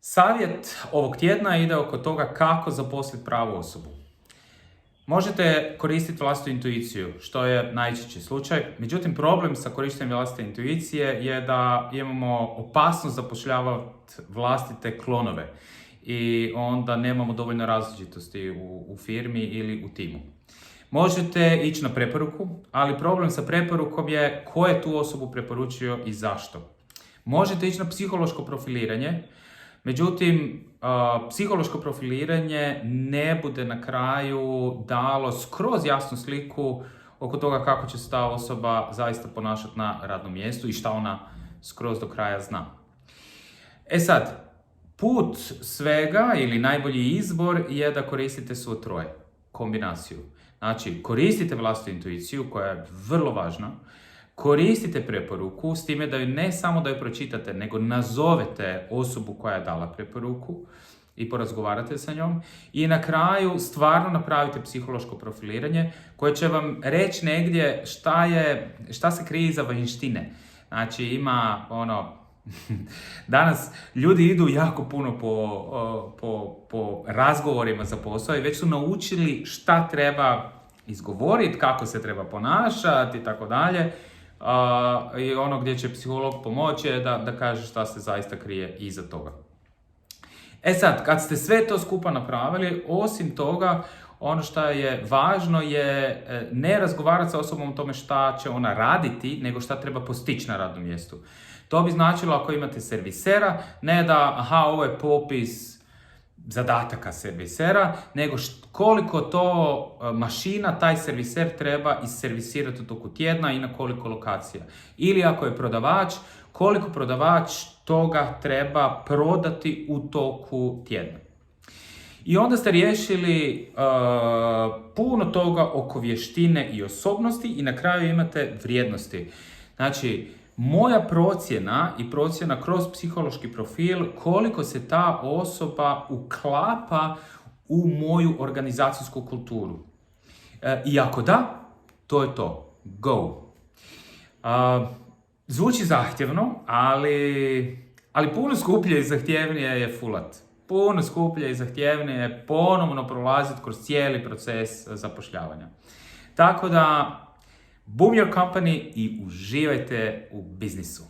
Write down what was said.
Savjet ovog tjedna ide oko toga kako zaposliti pravu osobu. Možete koristiti vlastitu intuiciju, što je najčešći slučaj. Međutim, problem sa korištenjem vlastite intuicije je da imamo opasnost zapošljavati vlastite klonove i onda nemamo dovoljno različitosti u firmi ili u timu. Možete ići na preporuku, ali problem sa preporukom je ko je tu osobu preporučio i zašto. Možete ići na psihološko profiliranje, međutim, psihološko profiliranje ne bude na kraju dalo skroz jasnu sliku oko toga kako će se ta osoba zaista ponašati na radnom mjestu i šta ona skroz do kraja zna. E sad, put svega ili najbolji izbor je da koristite svo troje, kombinaciju. Znači, koristite vlastitu intuiciju koja je vrlo važna, koristite preporuku s time da ju ne samo da ju pročitate, nego nazovete osobu koja je dala preporuku i porazgovarate sa njom. I na kraju stvarno napravite psihološko profiliranje koje će vam reći negdje šta se krije iza vanjštine. Znači ima danas ljudi idu jako puno po razgovorima za posao i već su naučili šta treba izgovoriti, kako se treba ponašati i tako dalje. I ono gdje će psiholog pomoći je da kaže šta se zaista krije iza toga. E sad, kad ste sve to skupa napravili, osim toga, ono što je važno je ne razgovarati sa osobom o tome šta će ona raditi, nego šta treba postići na radnom mjestu. To bi značilo ako imate servisera, ne da ovo je popis zadataka servisera, nego koliko to mašina taj serviser treba isservisirati u toku tjedna i na koliko lokacija. Ili ako je prodavač, koliko prodavač toga treba prodati u toku tjedna. I onda ste riješili puno toga oko vještine i osobnosti i na kraju imate vrijednosti. Znači, moja procjena i procjena kroz psihološki profil koliko se ta osoba uklapa u moju organizacijsku kulturu. I ako da, to je to. Go. Zvuči zahtjevno, ali puno skuplje i zahtjevnije je fulat. Puno skuplje i zahtjevnije je ponovno prolaziti kroz cijeli proces zapošljavanja. Tako da, boom your company i uživajte u biznisu.